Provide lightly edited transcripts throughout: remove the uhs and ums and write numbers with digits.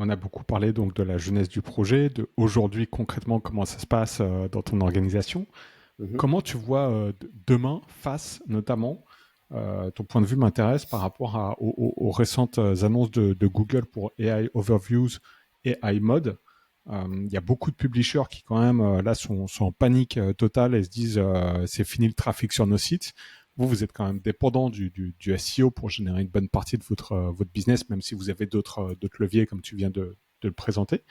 On a beaucoup parlé donc de la jeunesse du projet, de aujourd'hui concrètement comment ça se passe dans ton organisation. Mhm. Comment tu vois demain face notamment, ton point de vue m'intéresse par rapport aux récentes annonces de Google pour AI Overviews et iMode. Il y a beaucoup de publishers qui quand même là sont en panique totale et se disent c'est fini le trafic sur nos sites. Vous êtes quand même dépendant du SEO pour générer une bonne partie de votre business, même si vous avez d'autres leviers comme tu viens de le présenter.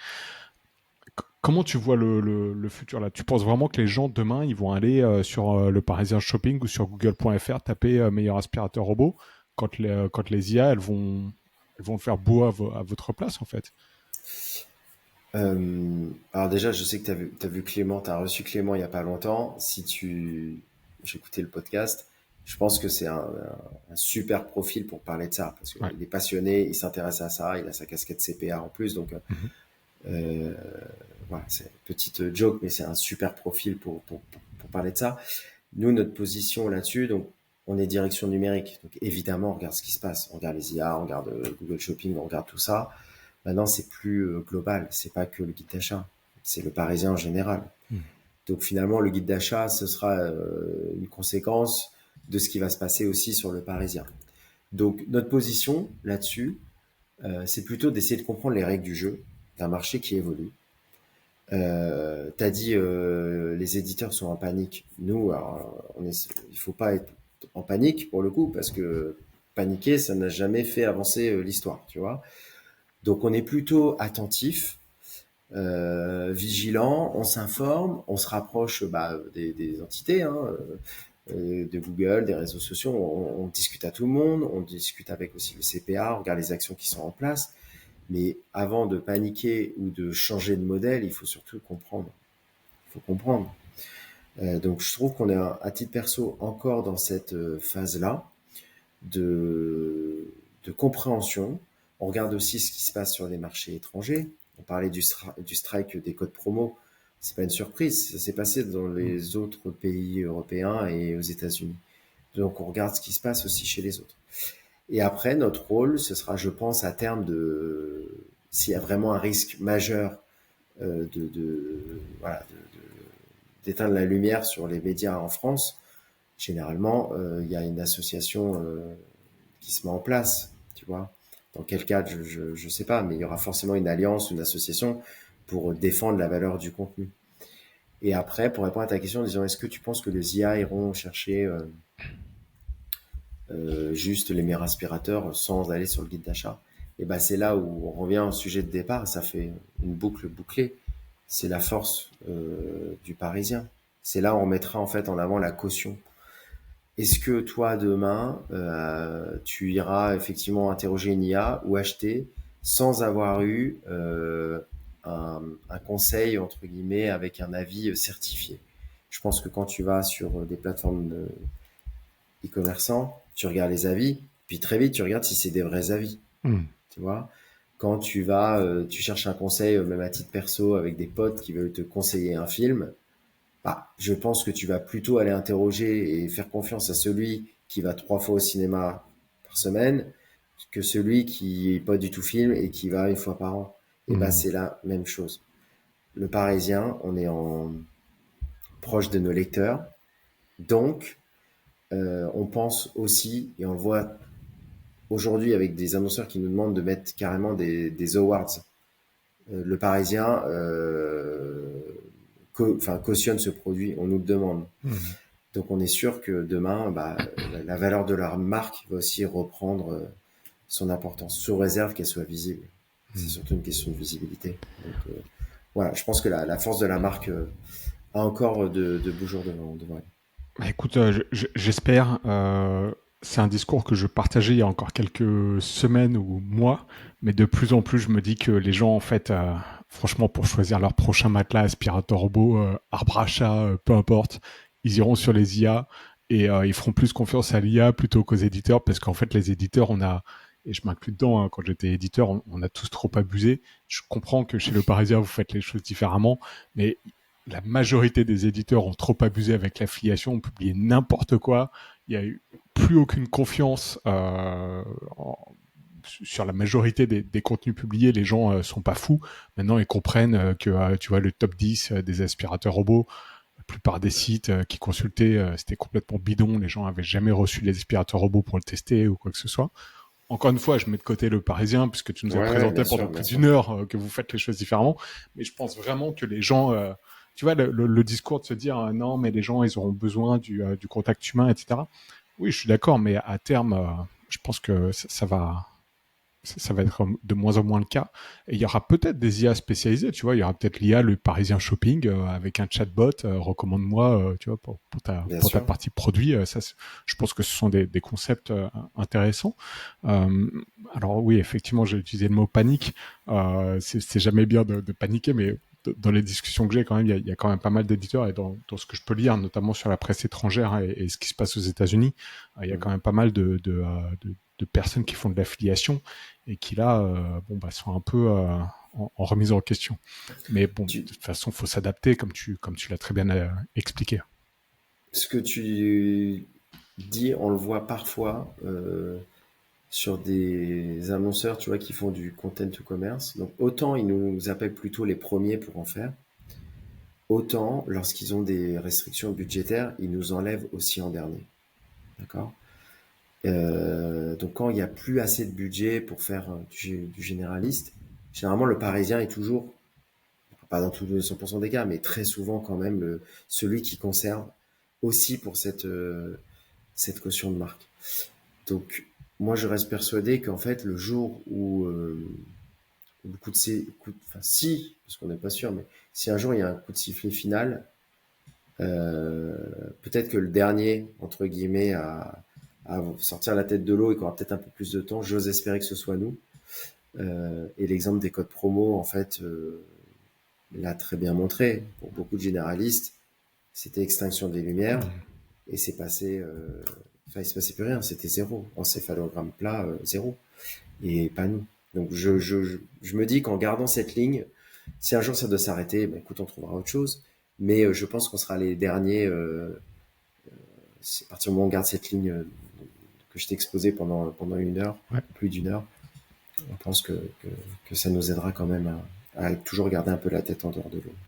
Comment tu vois le futur là? Tu penses vraiment que les gens demain ils vont aller sur le Parisien Shopping ou sur Google.fr taper meilleur aspirateur robot quand les IA elles vont faire beau à votre place en fait? Alors déjà, je sais que t'as vu Clément, t'as reçu Clément il y a pas longtemps. J'ai écouté le podcast, je pense que c'est un super profil pour parler de ça, parce Ouais. qu'il est passionné, il s'intéresse à ça, il a sa casquette CPA en plus, donc Mhm. euh, voilà, c'est une petite joke, mais c'est un super profil pour parler de ça. Nous, notre position là-dessus, donc on est direction numérique, donc évidemment, on regarde ce qui se passe, on regarde les IA, on regarde Google Shopping, on regarde tout ça. Maintenant, c'est plus global, c'est pas que le guide d'achat, c'est le Parisien en général. Mhm. Donc finalement, le guide d'achat, ce sera une conséquence de ce qui va se passer aussi sur le Parisien. Donc notre position là-dessus, c'est plutôt d'essayer de comprendre les règles du jeu d'un marché qui évolue. T'as dit les éditeurs sont en panique. Nous, alors, il faut pas être en panique pour le coup parce que paniquer, ça n'a jamais fait avancer l'histoire, tu vois. Donc on est plutôt attentif, vigilant, on s'informe, on se rapproche des entités, hein, de Google, des réseaux sociaux, on discute à tout le monde, on discute avec aussi le CPA, on regarde les actions qui sont en place. Mais avant de paniquer ou de changer de modèle, il faut surtout comprendre. Il faut comprendre. Donc je trouve qu'on est à titre perso encore dans cette phase-là de compréhension. On regarde aussi ce qui se passe sur les marchés étrangers. On parlait du strike des codes promo. C'est pas une surprise. Ça s'est passé dans Mhm. les autres pays européens et aux États-Unis. Donc on regarde ce qui se passe aussi chez les autres. Et après, notre rôle, ce sera, je pense, à terme s'il y a vraiment un risque majeur voilà, d'éteindre la lumière sur les médias en France. Généralement, il y a une association qui se met en place, tu vois. Dans quel cadre, je sais pas, mais il y aura forcément une alliance, une association pour défendre la valeur du contenu. Et après, pour répondre à ta question en disant, est-ce que tu penses que les IA iront chercher juste les meilleurs aspirateurs sans aller sur le guide d'achat? Et ben c'est là où on revient au sujet de départ, ça fait une boucle bouclée. C'est la force du Parisien. C'est là où on mettra en fait en avant la caution. Est-ce que toi, demain, tu iras effectivement interroger une IA ou acheter sans avoir eu un conseil, entre guillemets, avec un avis certifié? Je pense que quand tu vas sur des plateformes e-commerçants, tu regardes les avis, puis très vite, tu regardes si c'est des vrais avis, Mhm. tu vois. Quand tu vas, tu cherches un conseil, même à titre perso, avec des potes qui veulent te conseiller un film, bah, je pense que tu vas plutôt aller interroger et faire confiance à celui qui va 3 fois au cinéma par semaine que celui qui est pas du tout film et qui va une fois par an. Et bah, Mhm. c'est la même chose. Le Parisien, on est proche de nos lecteurs. Donc, on pense aussi, et on le voit aujourd'hui avec des annonceurs qui nous demandent de mettre carrément des awards. Le Parisien cautionne ce produit, on nous le demande. Mhm. Donc on est sûr que demain, la valeur de leur marque va aussi reprendre son importance, sous réserve qu'elle soit visible. C'est Mhm. surtout une question de visibilité. Donc voilà, je pense que la force de la marque a encore de beaux jours devant elle. Bah, écoute, j'espère. C'est un discours que je partageais il y a encore quelques semaines ou mois, mais de plus en plus, je me dis que les gens, en fait, franchement, pour choisir leur prochain matelas aspirateur robot, arbre à chat, peu importe, ils iront sur les IA et ils feront plus confiance à l'IA plutôt qu'aux éditeurs, parce qu'en fait, les éditeurs, et je m'inclus dedans, hein, quand j'étais éditeur, on a tous trop abusé. Je comprends que chez Le Parisien, vous faites les choses différemment, mais la majorité des éditeurs ont trop abusé avec l'affiliation, ont publié n'importe quoi. Il n'y a eu plus aucune confiance sur la majorité des contenus publiés, les gens sont pas fous. Maintenant, ils comprennent que tu vois le top 10 des aspirateurs robots, la plupart des sites qui consultaient, c'était complètement bidon. Les gens avaient jamais reçu les aspirateurs robots pour le tester ou quoi que ce soit. Encore une fois, je mets de côté le Parisien, puisque tu nous as Ouais, présenté bien pendant sûr, bien plus sûr. d'une heure que vous faites les choses différemment. Mais je pense vraiment que les gens, tu vois, le discours de se dire non, mais les gens, ils auront besoin du contact humain, etc. Oui, je suis d'accord, mais à terme, je pense que ça va être de moins en moins le cas. Et il y aura peut-être des IA spécialisées, tu vois. Il y aura peut-être l'IA, le Parisien Shopping, avec un chatbot, recommande-moi, tu vois, Bien pour ta sûr. partie produit. Je pense que ce sont des concepts intéressants. Euh, alors oui, effectivement, j'ai utilisé le mot panique. C'est jamais bien de paniquer, mais dans les discussions que j'ai, quand même, il y a quand même pas mal d'éditeurs et dans ce que je peux lire, notamment sur la presse étrangère et ce qui se passe aux États-Unis, il y a quand Mhm. même pas mal de personnes qui font de l'affiliation et qui là, bon, bah, sont un peu en remise en question. Mais bon, de Tu, toute façon, faut s'adapter, comme tu l'as très bien expliqué. Ce que tu dis, on le voit parfois sur des annonceurs, tu vois, qui font du content to commerce. Donc autant ils nous appellent plutôt les premiers pour en faire, autant lorsqu'ils ont des restrictions budgétaires, ils nous enlèvent aussi en dernier. D'accord. Donc quand il n'y a plus assez de budget pour faire du généraliste, généralement le Parisien est toujours, pas dans tous les 100% des cas, mais très souvent quand même celui qui conserve aussi pour cette caution de marque. Donc moi je reste persuadé qu'en fait le jour où le coup de enfin si, parce qu'on n'est pas sûr, mais si un jour il y a un coup de sifflet final, euh, peut-être que le dernier, entre guillemets, à sortir la tête de l'eau et qu'on aura peut-être un peu plus de temps, j'ose espérer que ce soit nous. Et l'exemple des codes promo, en fait, l'a très bien montré. Pour beaucoup de généralistes, c'était extinction des lumières et c'est passé. Enfin, il se passait plus rien, c'était zéro. Encéphalogramme plat, zéro. Et pas nous. Donc je me dis qu'en gardant cette ligne, si un jour ça doit s'arrêter, ben, écoute, on trouvera autre chose. Mais je pense qu'on sera les derniers. À partir du moment où on garde cette ligne que je t'ai exposée pendant une heure, Ouais. plus d'une heure, on pense que ça nous aidera quand même à toujours garder un peu la tête en dehors de l'eau.